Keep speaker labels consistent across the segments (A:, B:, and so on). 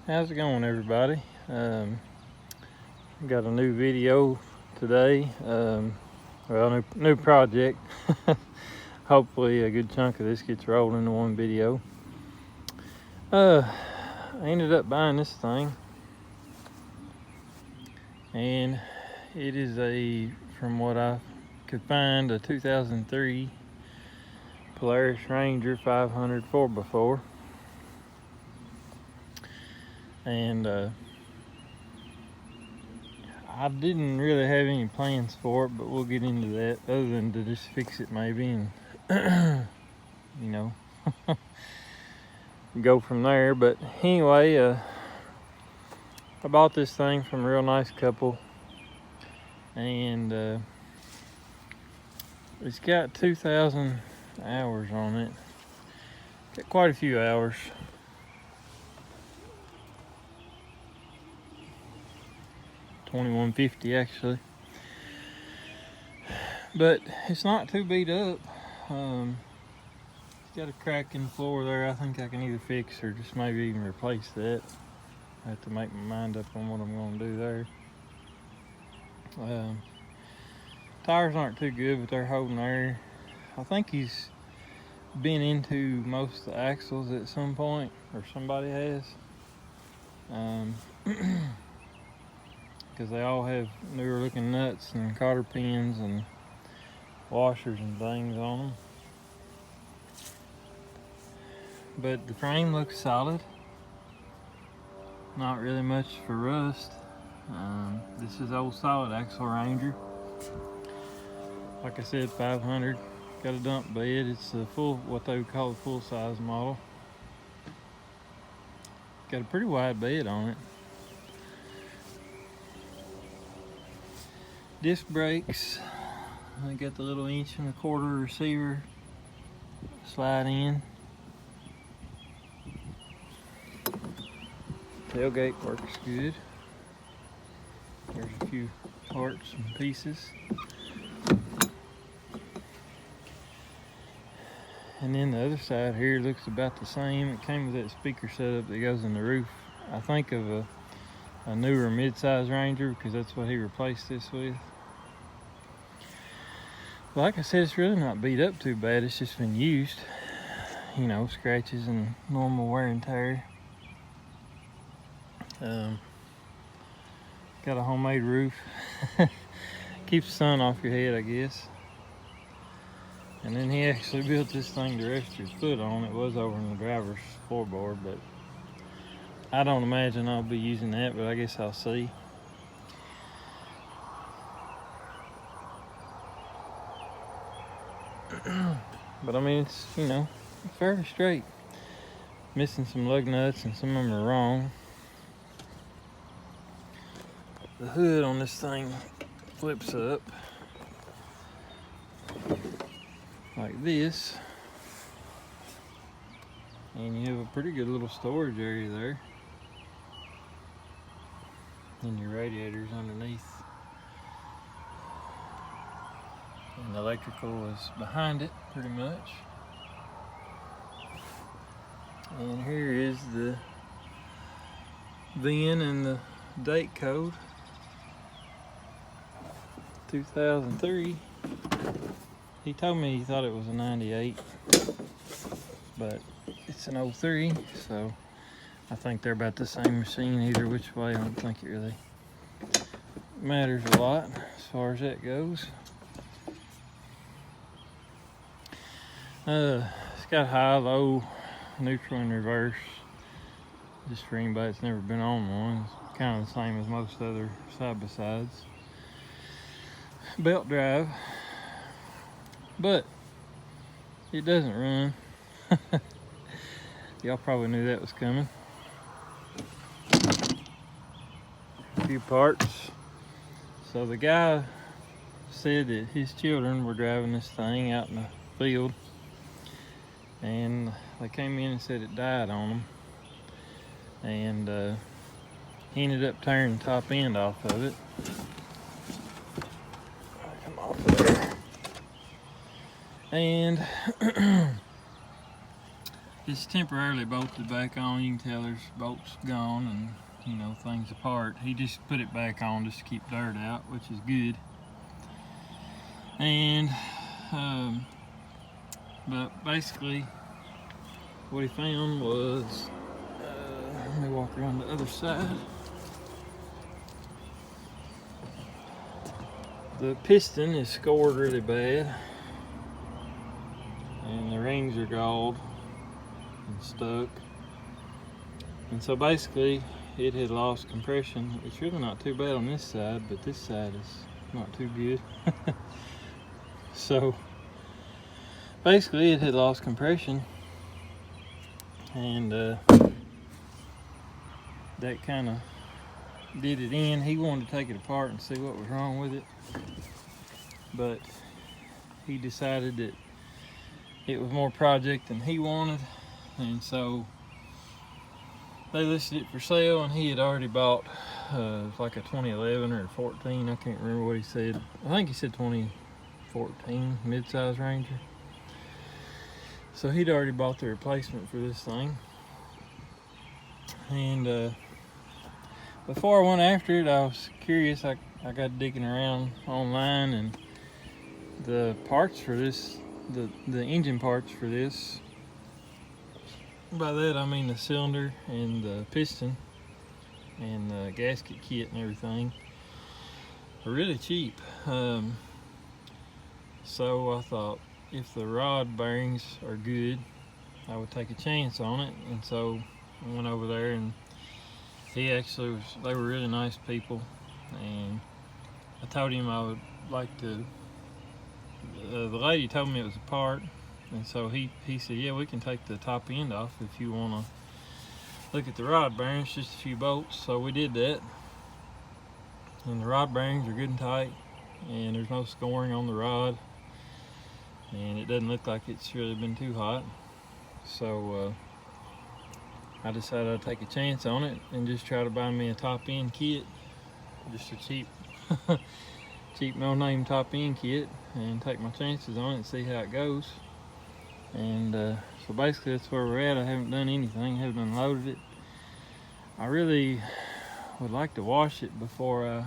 A: How's it going, everybody? Got a new video today. New project. Hopefully a good chunk of this gets rolled into one video. I ended up buying this thing, and it is from what I could find, a 2003 Polaris Ranger 500 4x4. And I didn't really have any plans for it, but we'll get into that, other than to just fix it maybe and go from there. But anyway, I bought this thing from a real nice couple, and it's got 2,000 hours on it. Got quite a few hours. $2,150 actually, but it's not too beat up. It's got a crack in the floor there. I think I can either fix or just maybe even replace that. I have to make my mind up on what I'm going to do there. Tires aren't too good, but they're holding there. I think he's been into most of the axles at some point, or somebody has. Because they all have newer looking nuts and cotter pins and washers and things on them. But the frame looks solid. Not really much for rust. This is old solid axle Ranger. Like I said, 500. Got a dump bed. It's a full, what they would call a full size model. Got a pretty wide bed on it. Disc brakes, I got the little 1.25" receiver slide in. Tailgate works good. There's a few parts and pieces. And then the other side here looks about the same. It came with that speaker setup that goes in the roof. I think of a newer mid-size Ranger, because that's what he replaced this with. Like I said, it's really not beat up too bad. It's just been used, scratches and normal wear and tear. Got a homemade roof. Keeps the sun off your head, I guess. And then he actually built this thing to rest your foot on. It was over in the driver's floorboard, but I don't imagine I'll be using that, but I guess I'll see. But I mean, it's, fairly straight. Missing some lug nuts, and some of them are wrong. The hood on this thing flips up like this, and you have a pretty good little storage area there. And your radiator's underneath. And the electrical is behind it, pretty much. And here is the VIN and the date code. 2003. He told me he thought it was a 98, but it's an 03, so I think they're about the same machine either which way. I don't think it really matters a lot as far as that goes. It's got high, low, neutral, and reverse. Just for anybody that's never been on one, it's kind of the same as most other side-by-sides. Belt drive, but it doesn't run. Y'all probably knew that was coming. A few parts. So the guy said that his children were driving this thing out in the field, and they came in and said it died on them, and he ended up tearing the top end off of it. Come off of there. And it's temporarily bolted back on. You can tell there's bolts gone and, you know, things apart. He just put it back on just to keep dirt out, which is good. And but basically what he found was, let me walk around the other side. The piston is scored really bad, and the rings are galled and stuck. And so basically it had lost compression. It's really not too bad on this side, but this side is not too good. So basically it had lost compression, and that kind of did it in. He wanted to take it apart and see what was wrong with it, but he decided that it was more project than he wanted, and so they listed it for sale. And he had already bought like a 2011 or 14, I can't remember what he said. I think he said 2014 mid-size Ranger. So he'd already bought the replacement for this thing. And before I went after it, I was curious. I got digging around online, and the parts for this, the engine parts for this, by that I mean the cylinder and the piston and the gasket kit and everything, are really cheap. So I thought if the rod bearings are good, I would take a chance on it. And so I went over there, and he actually was, they were really nice people, and I told him I would like to, the lady told me it was a part, and so he said, yeah, we can take the top end off if you want to look at the rod bearings, just a few bolts. So we did that, and the rod bearings are good and tight, and there's no scoring on the rod, and it doesn't look like it's really been too hot. So I decided I'd take a chance on it and just try to buy me a top end kit, just a cheap cheap no-name top end kit, and take my chances on it and see how it goes. And so basically that's where we're at. I haven't done anything, haven't unloaded it. I really would like to wash it before I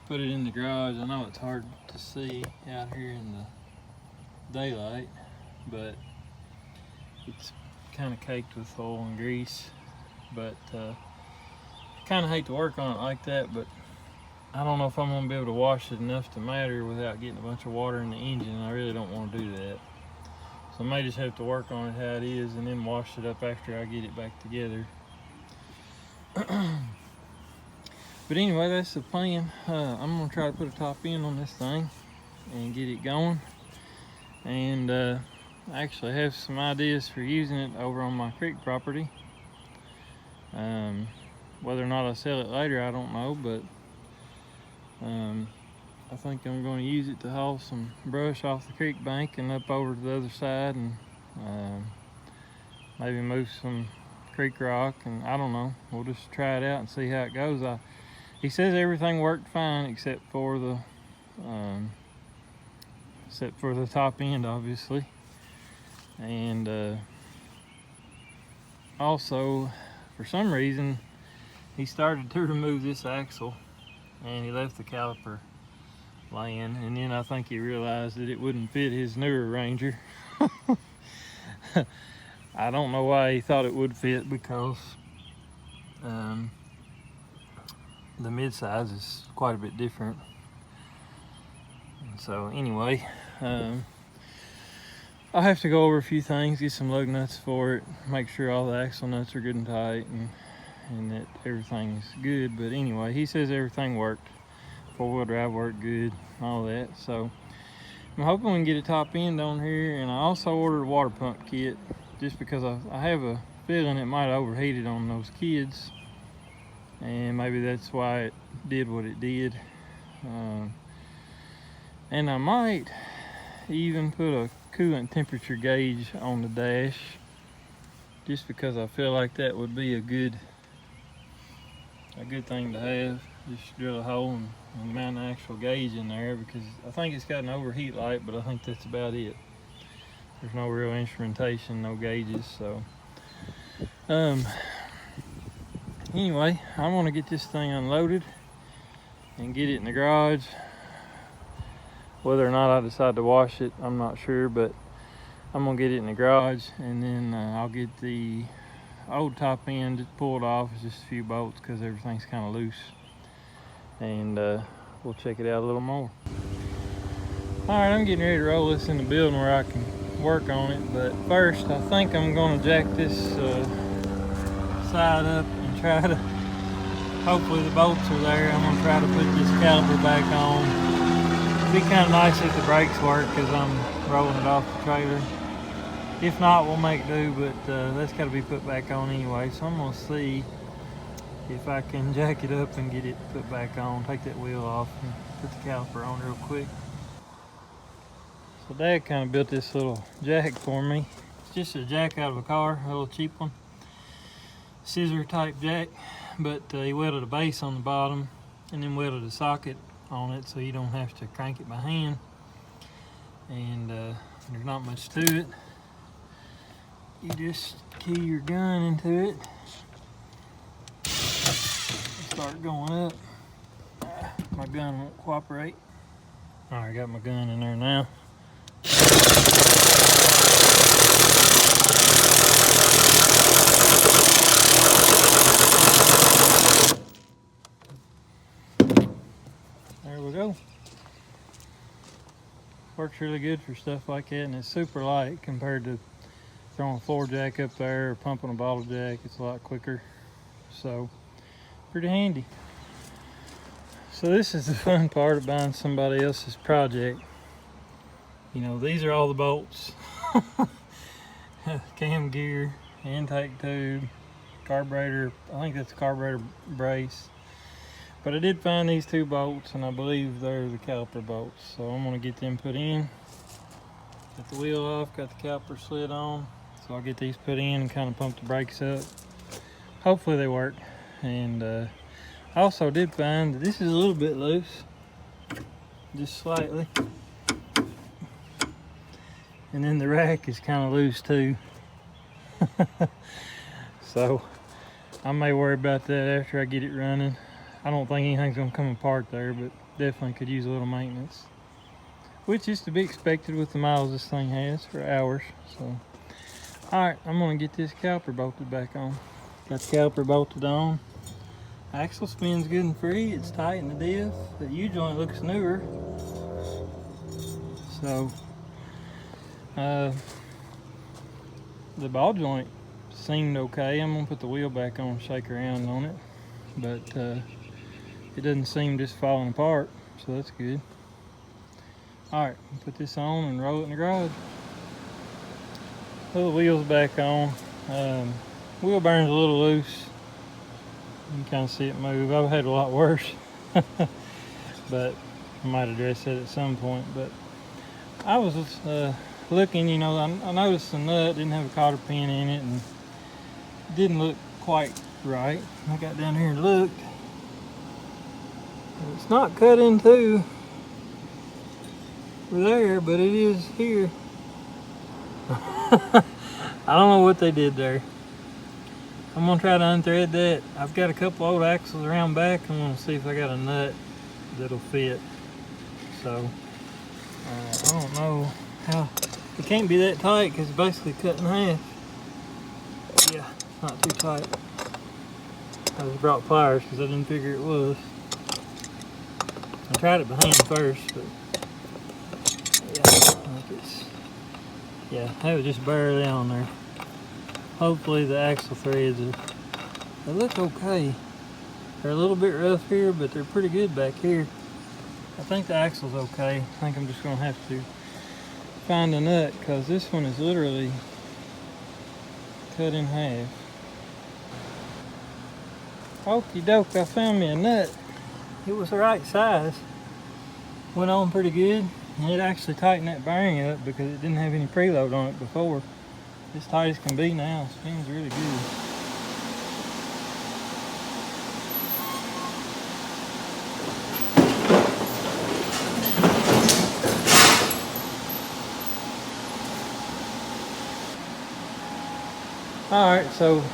A: put it in the garage. I know it's hard to see out here in the daylight, but it's kind of caked with oil and grease. But kind of hate to work on it like that, but I don't know if I'm gonna be able to wash it enough to matter without getting a bunch of water in the engine. I really don't want to do that, so I may just have to work on it how it is and then wash it up after I get it back together. But anyway, that's the plan. I'm gonna try to put a top end on this thing and get it going, and I actually have some ideas for using it over on my creek property. Whether or not I sell it later, I don't know, but I think I'm going to use it to haul some brush off the creek bank and up over to the other side, and maybe move some creek rock, and I don't know. We'll just try it out and see how it goes. He says everything worked fine except for the top end, obviously. And also, for some reason, he started to remove this axle, and he left the caliper laying, and then I think he realized that it wouldn't fit his newer Ranger. I don't know why he thought it would fit, because the mid-size is quite a bit different. And so anyway, I'll have to go over a few things, get some lug nuts for it, make sure all the axle nuts are good and tight, and that everything's good. But anyway, he says everything worked. Four-wheel drive worked good, all that. So I'm hoping we can get a top end on here. And I also ordered a water pump kit, just because I have a feeling it might have overheated on those kids, and maybe that's why it did what it did. And I might even put a coolant temperature gauge on the dash, just because I feel like that would be a good thing to have. Just drill a hole and mount an actual gauge in there, because I think it's got an overheat light, but I think that's about it. There's no real instrumentation, no gauges, so anyway, I want to get this thing unloaded and get it in the garage. Whether or not I decide to wash it, I'm not sure, but I'm gonna get it in the garage, and then I'll get the old top end pulled off. It's just a few bolts because everything's kind of loose, and we'll check it out a little more. All right, I'm getting ready to roll this in the building where I can work on it, but first I think I'm gonna jack this side up and try to, hopefully the bolts are there. I'm gonna try to put this caliper back on. It'd be kind of nice if the brakes work because I'm rolling it off the trailer. If not, we'll make do, but that's got to be put back on anyway. So I'm gonna see if I can jack it up and get it put back on. Take that wheel off and put the caliper on real quick. So Dad kind of built this little jack for me. It's just a jack out of a car, a little cheap one. Scissor type jack, but he welded a base on the bottom and then welded a socket on it so you don't have to crank it by hand. And there's not much to it. You just key your gun into it. Start going up. My gun won't cooperate. All right, I got my gun in there now. There we go. Works really good for stuff like that, and it's super light compared to throwing a floor jack up there or pumping a bottle jack. It's a lot quicker, so pretty handy. So this is the fun part of buying somebody else's project. You know, these are all the bolts. Cam gear, intake tube, carburetor, I think that's a carburetor brace. But I did find these two bolts, and I believe they're the caliper bolts. So I'm gonna get them put in. Got the wheel off, got the caliper slid on. So I'll get these put in and kind of pump the brakes up. Hopefully they work. And I also did find that this is a little bit loose, just slightly. And then the rack is kind of loose too. So I may worry about that after I get it running. I don't think anything's gonna come apart there, but definitely could use a little maintenance, which is to be expected with the miles this thing has for hours. So, all right, I'm gonna get this caliper bolted back on. Got the caliper bolted on. Axle spins good and free. It's tight in the diff. The U-joint looks newer. So, the ball joint seemed okay. I'm gonna put the wheel back on and shake around on it, but it doesn't seem just falling apart, so that's good. All right, put this on and roll it in the garage. Pull the wheels back on. Wheel bearing's a little loose. You can kind of see it move. I've had a lot worse, but I might address that at some point. But I was looking, you know, I noticed the nut didn't have a cotter pin in it, and it didn't look quite right. I got down here and looked. It's not cut in two there, but it is here. I don't know what they did there. I'm gonna try to unthread that. I've got a couple old axles around back. I'm gonna see if I got a nut that'll fit. So I don't know how. It can't be that tight because it's basically cut in half. Yeah, it's not too tight. I just brought pliers because I didn't figure it was. I tried it by hand first, but yeah, I think it's, yeah, that was just barely on there. Hopefully the axle threads they look okay. They're a little bit rough here, but they're pretty good back here. I think the axle's okay. I think I'm just gonna have to find a nut because this one is literally cut in half. Okie doke, I found me a nut. It was the right size. Went on pretty good. And it actually tightened that bearing up because it didn't have any preload on it before. It's tight as can be now. Spins really good. Alright, so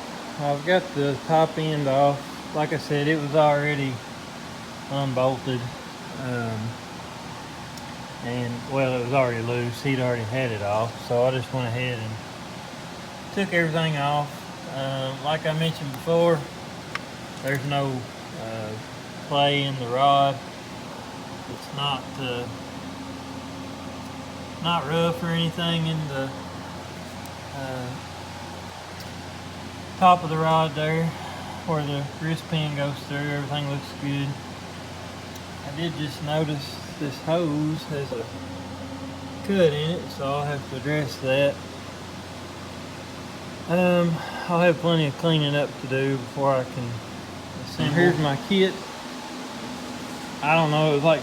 A: I've got the top end off. Like I said, it was already unbolted. And well, it was already loose. He'd already had it off, so I just went ahead and took everything off. Like I mentioned before, there's no play in the rod. It's not rough or anything in the top of the rod there where the wrist pin goes through. Everything looks good. I did just notice this hose has a cut in it, so I'll have to address that. I'll have plenty of cleaning up to do before I can assemble. Here's my kit. I don't know, it was like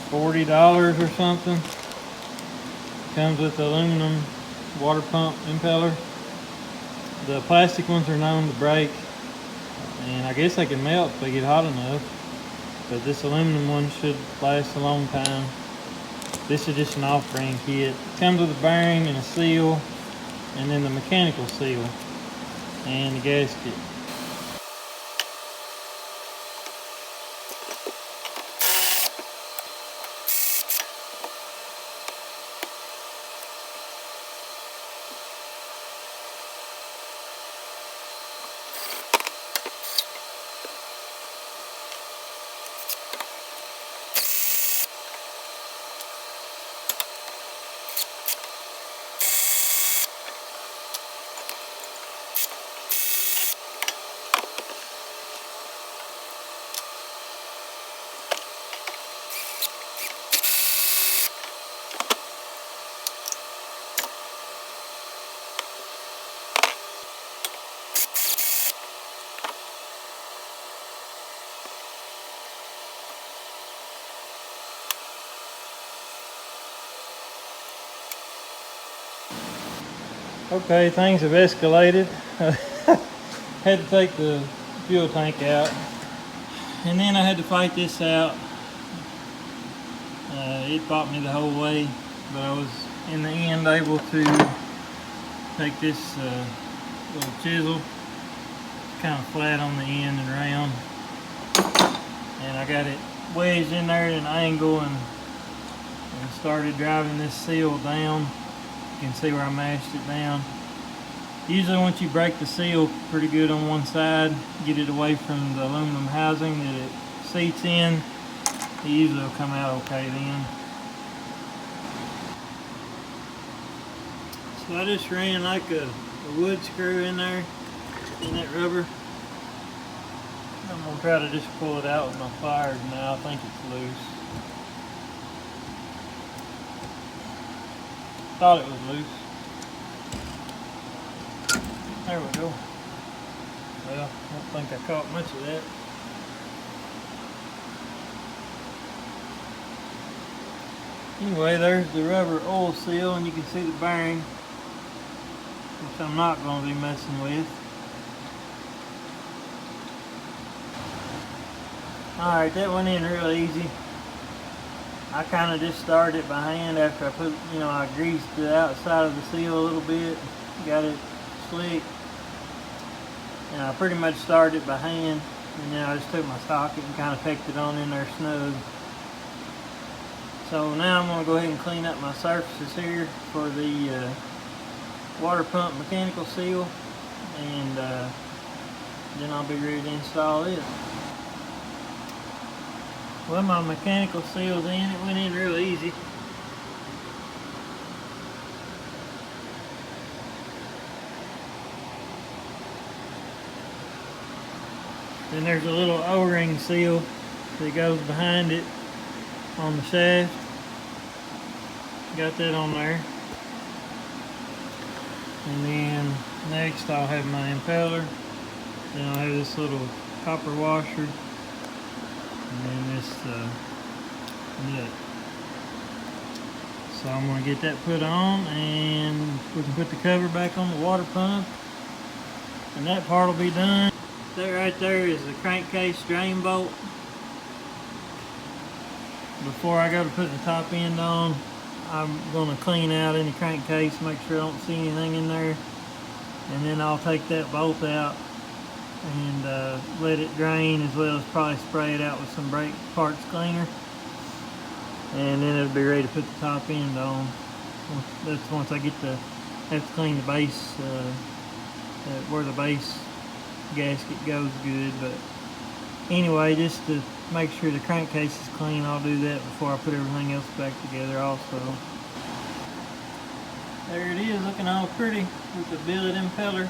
A: $40 or something. Comes with the aluminum water pump impeller. The plastic ones are known to break, and I guess they can melt if they get hot enough. But this aluminum one should last a long time. This is just an off-brand kit. It comes with a bearing and a seal, and then the mechanical seal and the gasket. Okay, things have escalated. Had to take the fuel tank out, and then I had to fight this out. It fought me the whole way, but I was in the end able to take this little chisel, kind of flat on the end and round, and I got it wedged in there at an angle and started driving this seal down. You can see where I mashed it down. Usually once you break the seal pretty good on one side, get it away from the aluminum housing that it seats in, it usually will come out okay then. So I just ran like a wood screw in there, in that rubber. I'm going to try to just pull it out with my pliers now. I think it's loose. Thought it was loose. There we go. Well, I don't think I caught much of that. Anyway, there's the rubber oil seal, and you can see the bearing, which I'm not going to be messing with. Alright, that went in real easy. I kind of just started it by hand after I put, I greased the outside of the seal a little bit, got it slick, and I pretty much started it by hand, and then I just took my socket and kind of pecked it on in there snug. So now I'm going to go ahead and clean up my surfaces here for the water pump mechanical seal, and then I'll be ready to install it. Well, my mechanical seal's in. It went in real easy. Then there's a little O-ring seal that goes behind it on the shaft. Got that on there. And then next I'll have my impeller. Then I'll have this little copper washer. And then this nut. So I'm going to get that put on, and we can put the cover back on the water pump, and that part will be done. That right there is the crankcase drain bolt. Before I go to put the top end on, I'm going to clean out any crankcase, make sure I don't see anything in there. and then I'll take that bolt out and let it drain, as well as probably spray it out with some brake parts cleaner, and then it'll be ready to put the top end on. That's once I get have to clean the base where the base gasket goes good. But anyway, just to make sure the crankcase is clean, I'll do that before I put everything else back together also. There it is, looking all pretty with the billet impeller.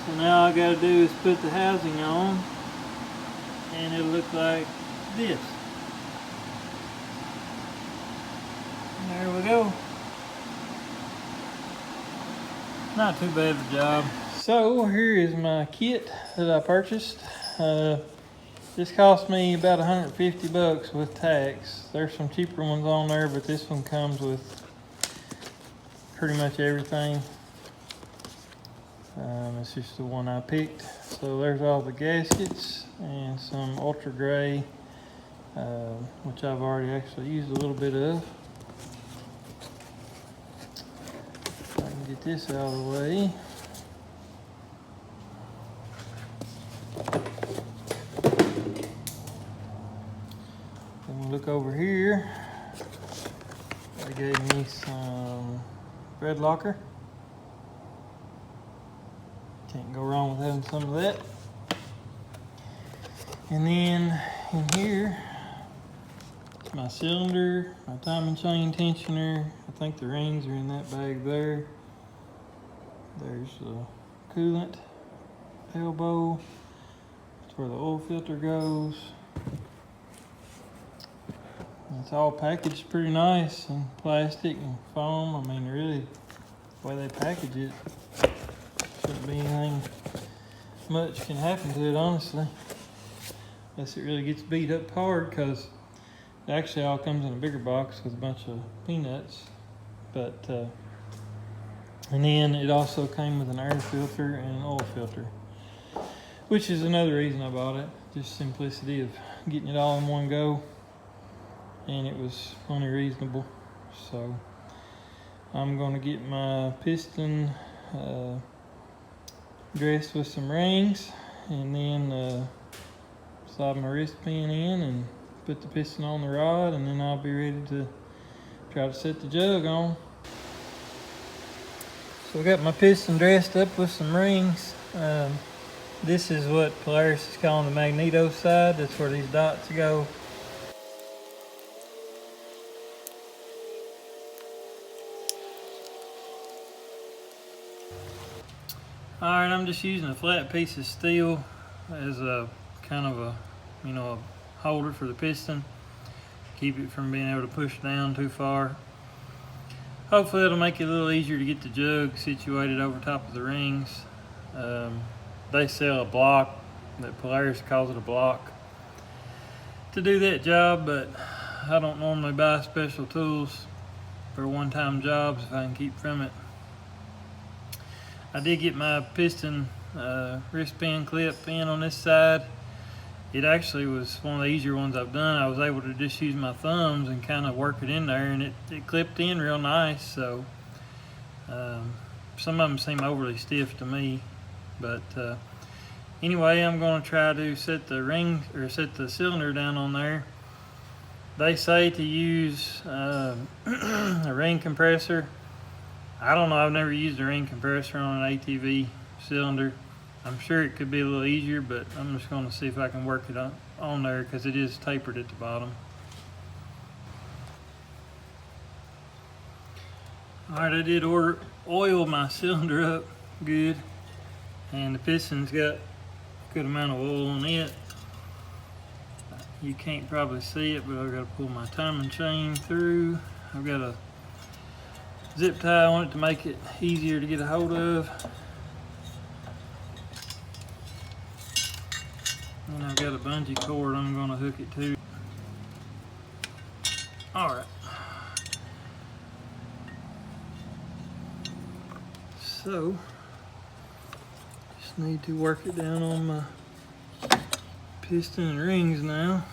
A: So now all I gotta do is put the housing on, and it'll look like this. And there we go. Not too bad of a job. So here is my kit that I purchased. This cost me about 150 bucks with tax. There's some cheaper ones on there, but this one comes with pretty much everything. It's just the one I picked. So there's all the gaskets and some ultra gray, which I've already actually used a little bit of. If I can get this out of the way. Then we look over here. They gave me some thread locker. Can't go wrong with having some of that. And then in here, my cylinder, my timing chain tensioner. I think the rings are in that bag there. There's the coolant elbow. That's where the oil filter goes. It's all packaged pretty nice in plastic and foam. I mean, really, the way they package it, shouldn't be anything much can happen to it, honestly. Unless it really gets beat up hard, because it actually all comes in a bigger box with a bunch of peanuts. But, and then it also came with an air filter and an oil filter, which is another reason I bought it. Just simplicity of getting it all in one go. And it was plenty reasonable. So I'm going to get my piston dressed with some rings, and then slide my wrist pin in and put the piston on the rod, and then I'll be ready to try to set the jug on. So I got my piston dressed up with some rings. This is what Polaris is calling the magneto side. That's where these dots go. Alright, I'm just using a flat piece of steel as a kind of a, a holder for the piston. Keep it from being able to push down too far. Hopefully it'll make it a little easier to get the jug situated over top of the rings. They sell a block, that Polaris calls it a block, to do that job, but I don't normally buy special tools for one-time jobs if I can keep from it. I did get my piston wrist pin clip in on this side. It actually was one of the easier ones I've done. I was able to just use my thumbs and kind of work it in there, and it clipped in real nice. So some of them seem overly stiff to me, but anyway, I'm going to try to set the cylinder down on there. They say to use a ring compressor. I don't know, I've never used a ring compressor on an ATV cylinder. I'm sure it could be a little easier, but I'm just going to see if I can work it on there, because it is tapered at the bottom. Alright, I did oil my cylinder up good, and the piston's got a good amount of oil on it. You can't probably see it, but I've got to pull my timing chain through. I've got a zip tie on it to make it easier to get a hold of. And I've got a bungee cord I'm going to hook it to. Alright. So, just need to work it down on my piston and rings now.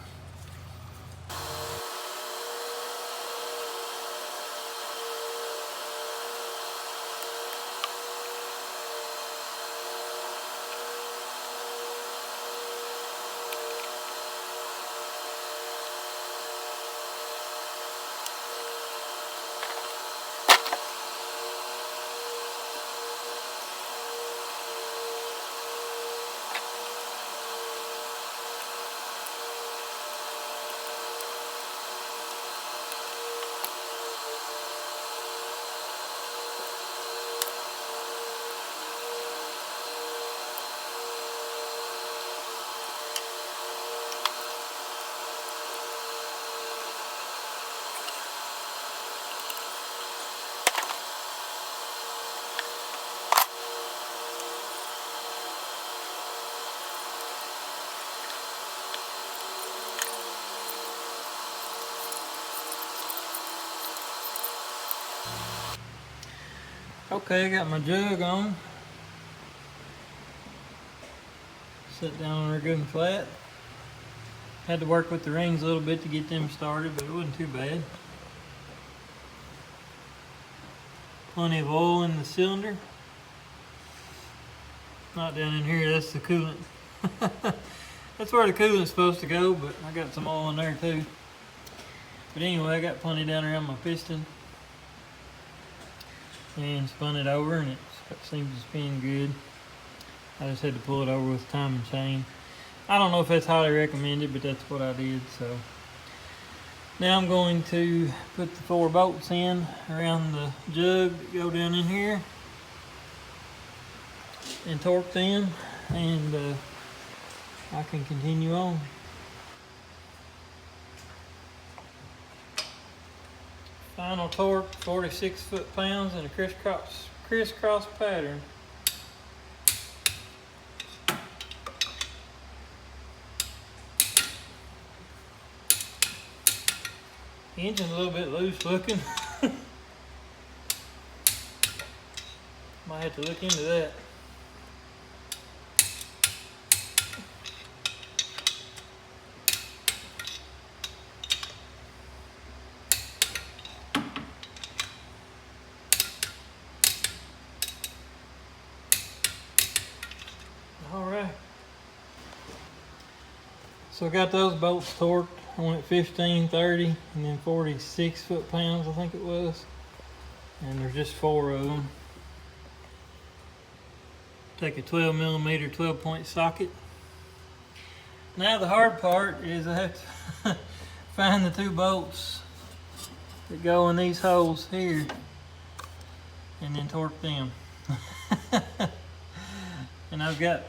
A: Okay, I got my jug on. Set down on her good and flat. Had to work with the rings a little bit to get them started, but it wasn't too bad. Plenty of oil in the cylinder. Not down in here, that's the coolant. That's where the coolant's supposed to go, but I got some oil in there too. But anyway, I got plenty down around my piston. And spun it over, and it seems to spin good. I just had to pull it over with time and chain. I don't know if that's highly recommended, but that's what I did. So now I'm going to put the 4 bolts in around the jug that go down in here and torque them, and I can continue on. Final torque, 46 foot-pounds in a crisscross pattern. The engine's a little bit loose looking. Might have to look into that. Alright. So I got those bolts torqued. I went 15, 30, and then 46 foot-pounds, I think it was. And there's just 4 of them. Take a 12mm 12-point socket. Now the hard part is I have to find the 2 bolts that go in these holes here and then torque them. And I've got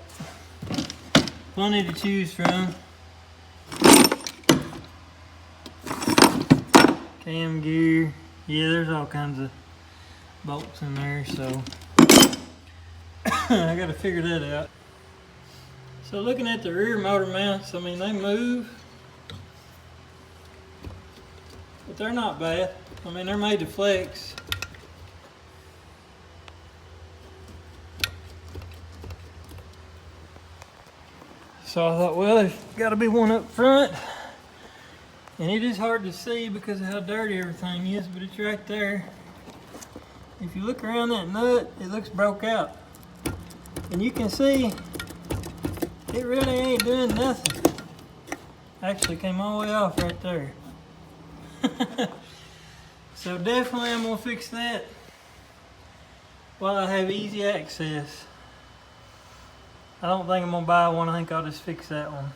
A: plenty to choose from. Cam gear, yeah, there's all kinds of bolts in there, so I gotta figure that out. So looking at the rear motor mounts, I mean, they move, but they're not bad. I mean, they're made to flex. So I thought, well, there's gotta be one up front. And it is hard to see because of how dirty everything is, but it's right there. If you look around that nut, it looks broke out. And you can see, it really ain't doing nothing. Actually came all the way off right there. So definitely I'm gonna fix that while I have easy access. I don't think I'm gonna buy one, I think I'll just fix that one.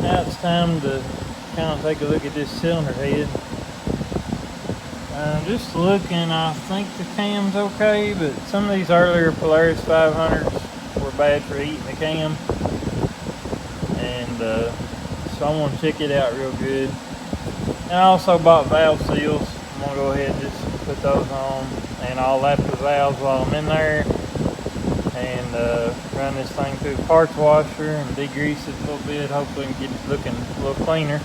A: Now it's time to kind of take a look at this cylinder head. Just looking, I think the cam's okay, but some of these earlier Polaris 500s were bad for eating the cam. And so I'm gonna check it out real good. And I also bought valve seals. I'm gonna go ahead and just put those on, and I'll lap the valves while I'm in there. And run this thing through the parts washer and degrease it a little bit, hopefully get it looking a little cleaner.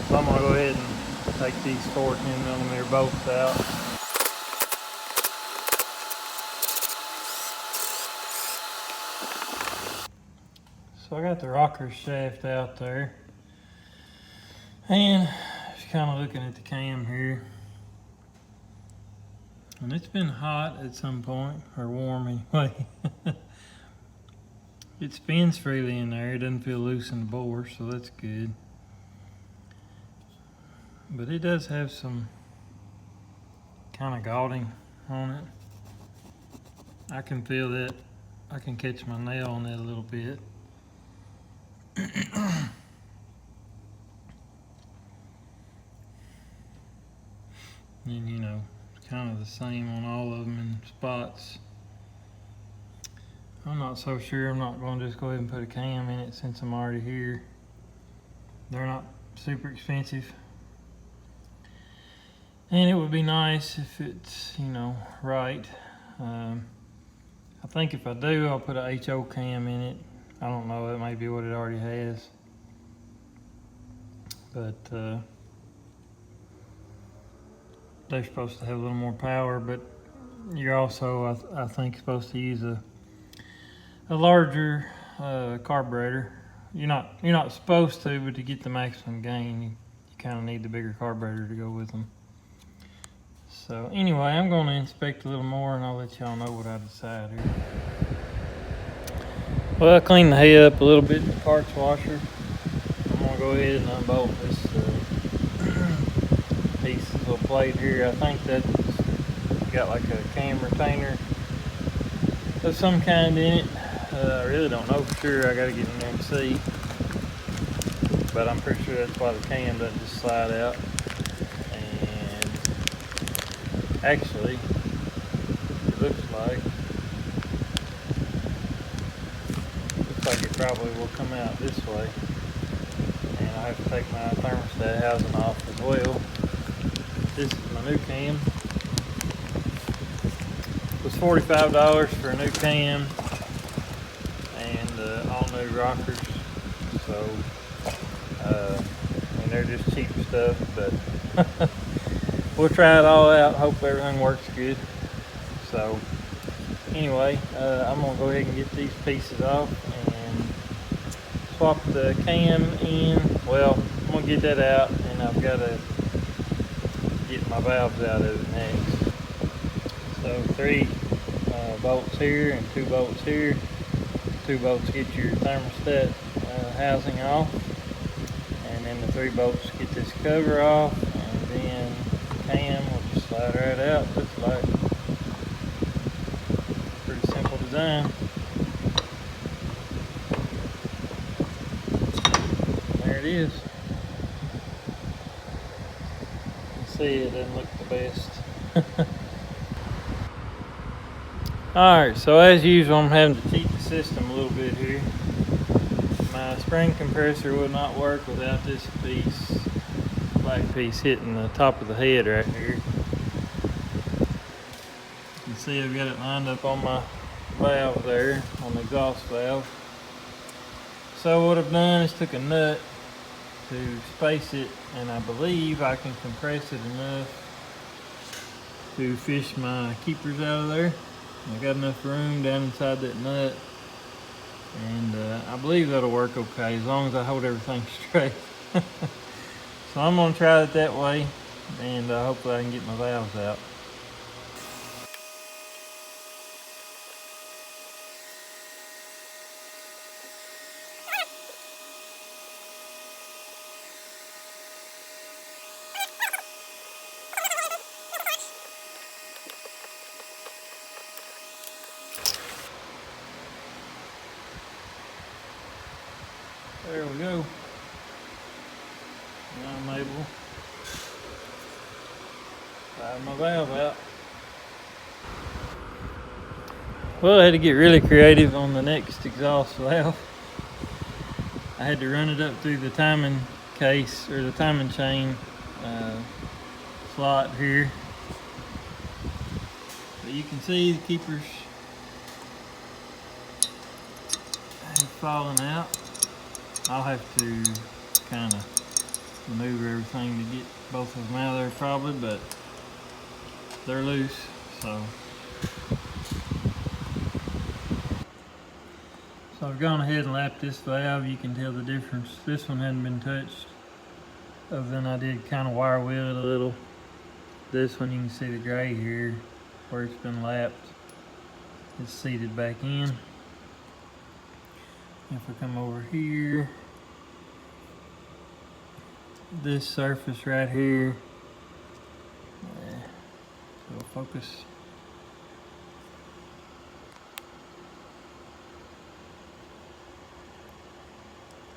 A: So I'm going to go ahead and take these 4 10mm bolts out. So I got the rocker shaft out there, and just kind of looking at the cam here. And it's been hot at some point, or warm anyway. It spins freely in there. It doesn't feel loose in the bore, so that's good. But it does have some kind of gauting on it. I can feel that. I can catch my nail on that a little bit. And you know, kind of the same on all of them in spots. I'm not so sure. I'm not going to just go ahead and put a cam in it since I'm already here. They're not super expensive. And it would be nice if it's, you know, right. I think if I do, I'll put a HO cam in it. I don't know, that may be what it already has. But they're supposed to have a little more power, but you're also, I think, supposed to use a larger carburetor. You're not supposed to, but to get the maximum gain, you kind of need the bigger carburetor to go with them. So anyway, I'm going to inspect a little more, and I'll let y'all know what I decide here. Well, I cleaned the hay up a little bit in the parts washer. I'm going to go ahead and unbolt this piece, this little plate here. I think that's got like a cam retainer of some kind in it. I really don't know for sure. I got to get in there and see. But I'm pretty sure that's why the cam doesn't just slide out. And actually, it looks like it probably will come out this way. And I have to take my thermostat housing off as well. This is my new cam. It was $45 for a new cam and all new rockers. So, and they're just cheap stuff, but we'll try it all out. Hope everything works good. So, anyway, I'm gonna go ahead and get these pieces off and swap the cam in. Well, I'm gonna get that out, and I've got to get my valves out of it next. So 3 bolts here and 2 bolts here. 2 bolts get your thermostat housing off, and then the 3 bolts get this cover off, and then the cam will just slide right out. Looks like pretty simple design. There it is. You can see it doesn't look the best. Alright, so as usual, I'm having to cheat the system a little bit here. My spring compressor will not work without this piece, black piece, hitting the top of the head right here. You can see I've got it lined up on my valve there, on the exhaust valve. So what I've done is took a nut to space it, and I believe I can compress it enough to fish my keepers out of there. I got enough room down inside that nut, and I believe that'll work okay as long as I hold everything straight. So I'm going to try it that way, and hopefully I can get my valves out. There we go. Now I'm able to slide my valve out. Well, I had to get really creative on the next exhaust valve. I had to run it up through the timing case, or the timing chain slot here. But you can see the keepers have fallen out. I'll have to kind of maneuver everything to get both of them out of there probably, but they're loose, so. So I've gone ahead and lapped this valve. You can tell the difference. This one hadn't been touched, other than I did kind of wire wheel it a little. This one, you can see the gray here where it's been lapped. It's seated back in. If we come over here, this surface right here, it'll focus.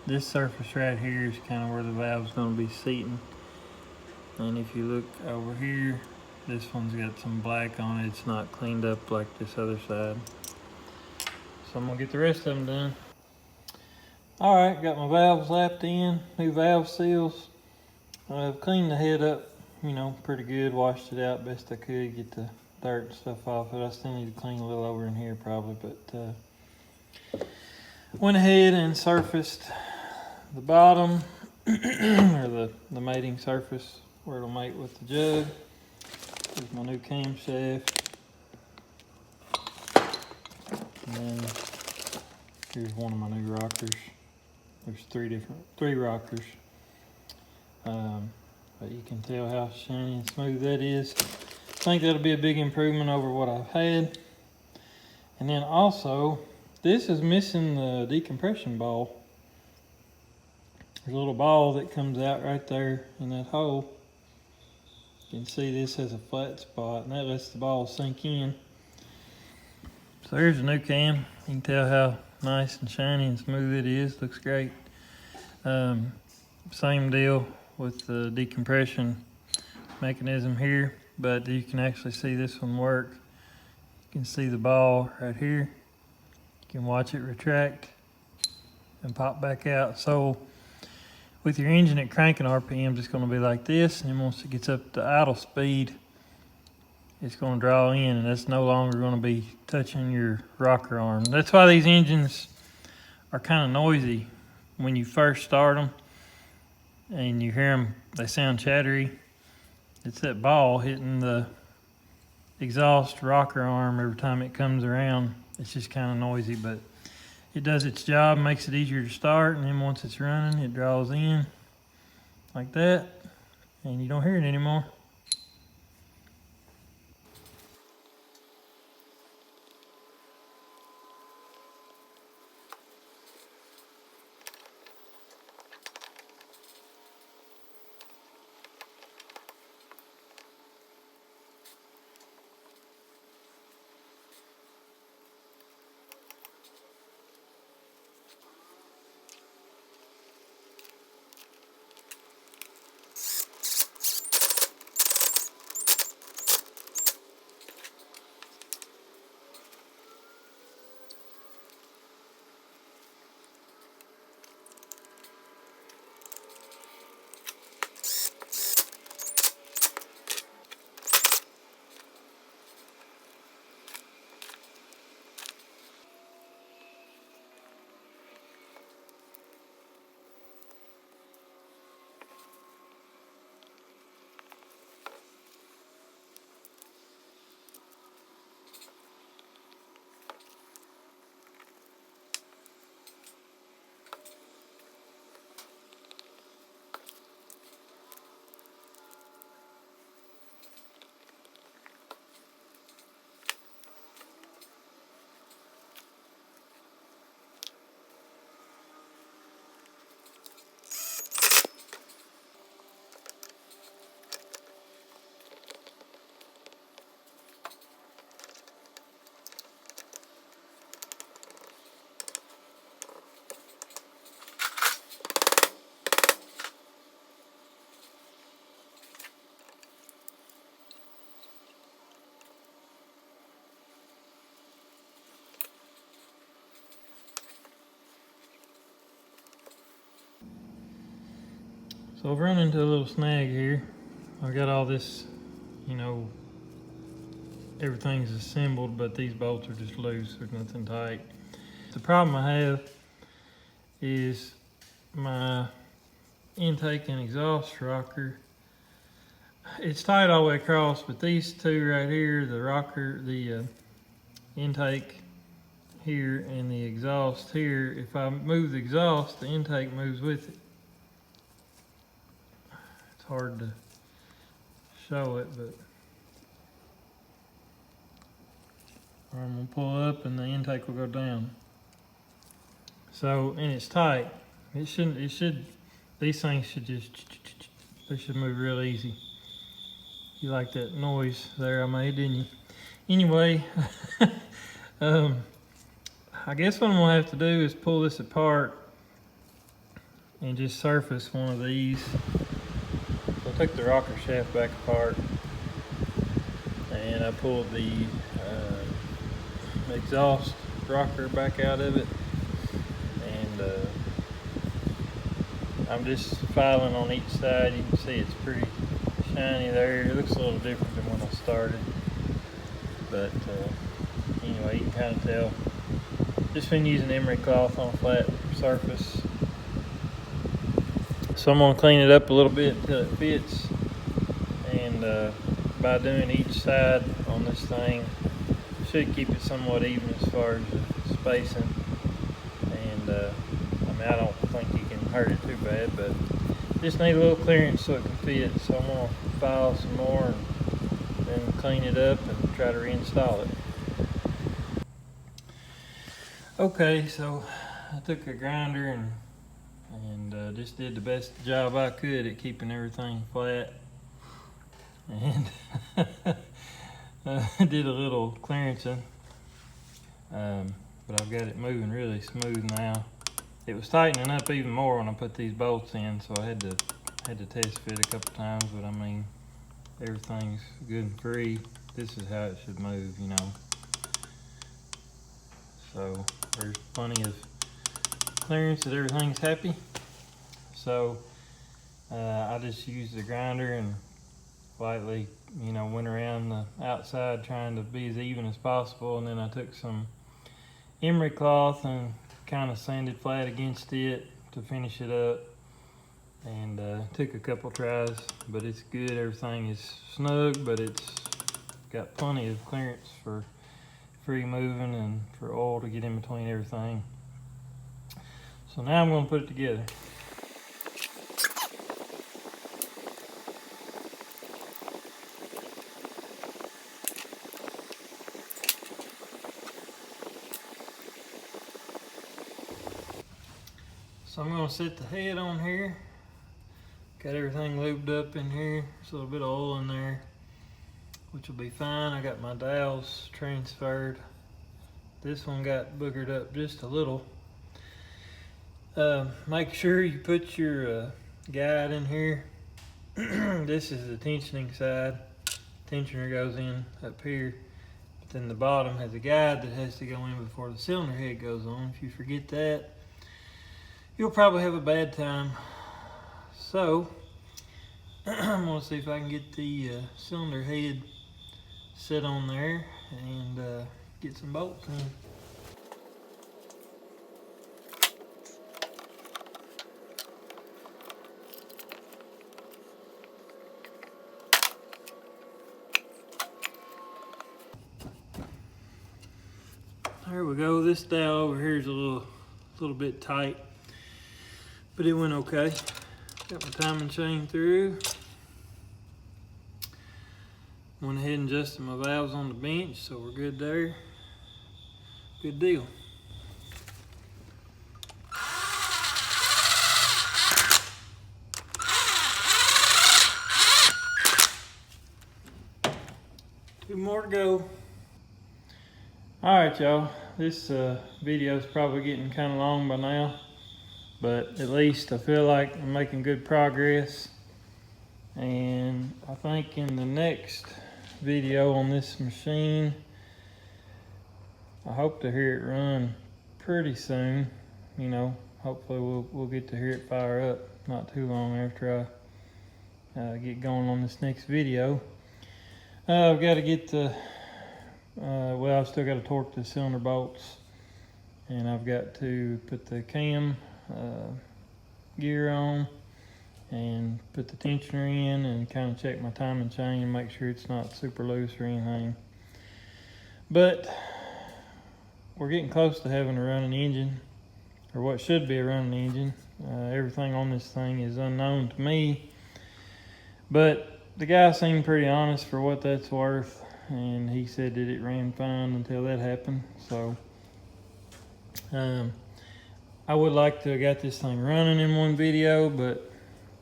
A: This surface right here is kind of where the valve's going to be seating. And if you look over here, this one's got some black on it. It's not cleaned up like this other side. So I'm going to get the rest of them done. Alright, got my valves lapped in, new valve seals. I've cleaned the head up, you know, pretty good, washed it out best I could, get the dirt and stuff off it. I still need to clean a little over in here probably, but went ahead and surfaced the bottom, or the mating surface where it'll mate with the jug. There's my new camshaft. And then here's one of my new rockers. There's three rockers. But you can tell how shiny and smooth that is. I think that'll be a big improvement over what I've had. And then also, this is missing the decompression ball. There's a little ball that comes out right there in that hole. You can see this has a flat spot, and that lets the ball sink in. So here's a new cam. You can tell how nice and shiny and smooth it is. Looks great. Same deal with the decompression mechanism here, but you can actually see this one work. You can see the ball right here. You can watch it retract and pop back out. So with your engine at cranking RPMs, it's going to be like this, and then once it gets up to idle speed, it's going to draw in, and that's no longer going to be touching your rocker arm. That's why these engines are kind of noisy when you first start them, and you hear them, they sound chattery. It's that ball hitting the exhaust rocker arm every time it comes around. It's just kind of noisy, but it does its job, makes it easier to start, and then once it's running, it draws in like that, and you don't hear it anymore. So I've run into a little snag here. I've got all this, everything's assembled, but these bolts are just loose. There's nothing tight. The problem I have is my intake and exhaust rocker. It's tight all the way across, but these two right here, the rocker, the intake here and the exhaust here, if I move the exhaust, the intake moves with it. It's hard to show it, but I'm gonna pull up and the intake will go down. So, and it's tight. These things should they should move real easy. You like that noise there I made, didn't you? Anyway, I guess what I'm gonna have to do is pull this apart and just surface one of these. So I took the rocker shaft back apart and I pulled the exhaust rocker back out of it, and I'm just filing on each side. You can see it's pretty shiny there. It looks a little different than when I started, but anyway, you can kind of tell. Just been using emery cloth on a flat surface. So I'm going to clean it up a little bit until it fits, and by doing each side on this thing, should keep it somewhat even as far as the spacing. And I mean, I don't think you can hurt it too bad, but just need a little clearance so it can fit. So I'm gonna file some more and then clean it up and try to reinstall it. Okay, so I took a grinder and just did the best job I could at keeping everything flat, and did a little clearancing, but I've got it moving really smooth now. It was tightening up even more when I put these bolts in, so I had to test fit a couple times, but I mean, everything's good and free. This is how it should move, you know. So there's plenty of clearance that everything's happy. So I just used the grinder and lightly, you know, went around the outside trying to be as even as possible, and then I took some emery cloth and kind of sanded flat against it to finish it up, and took a couple tries, but it's good. Everything is snug, but it's got plenty of clearance for free moving and for oil to get in between everything. So now I'm going to put it together. So I'm going to set the head on here. Got everything lubed up in here. There's a little bit of oil in there, which will be fine. I got my dowels transferred. This one got boogered up just a little. Make sure you put your guide in here. This is the tensioning side. Tensioner goes in up here, but then the bottom has a guide that has to go in before the cylinder head goes on. If you forget that, you'll probably have a bad time. So I'm gonna see if I can get the cylinder head set on there and get some bolts in. There we go. This dowel over here is a little bit tight, but it went okay. Got my timing chain through. Went ahead and adjusted my valves on the bench, so we're good there. Good deal. Two more to go. All right, y'all. This video is probably getting kind of long by now, but at least I feel like I'm making good progress. And I think in the next video on this machine, I hope to hear it run pretty soon. You know, hopefully we'll get to hear it fire up not too long after I get going on this next video. I've got to get the well, I've still got to torque the cylinder bolts, and I've got to put the cam gear on and put the tensioner in and kind of check my timing chain and make sure it's not super loose or anything. But we're getting close to having a running engine, or what should be a running engine. Everything on this thing is unknown to me, but the guy seemed pretty honest for what that's worth, and he said that it ran fine until that happened. So I would like to have got this thing running in one video, but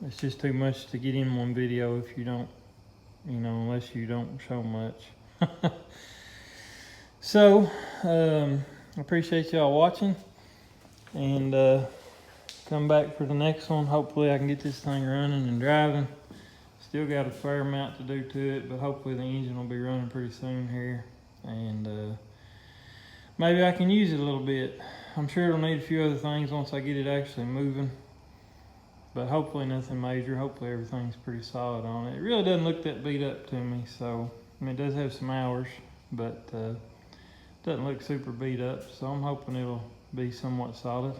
A: it's just too much to get in one video if you don't, you know, unless you don't show much. So I appreciate y'all watching, and come back for the next one. Hopefully I can get this thing running and driving. Still got a fair amount to do to it, but hopefully the engine will be running pretty soon here, and maybe I can use it a little bit. I'm sure it'll need a few other things once I get it actually moving, but hopefully nothing major. Hopefully everything's pretty solid on it. It really doesn't look that beat up to me, so I mean, it does have some hours, but doesn't look super beat up, so I'm hoping it'll be somewhat solid.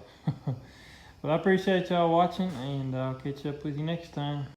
A: But I appreciate y'all watching, and I'll catch up with you next time.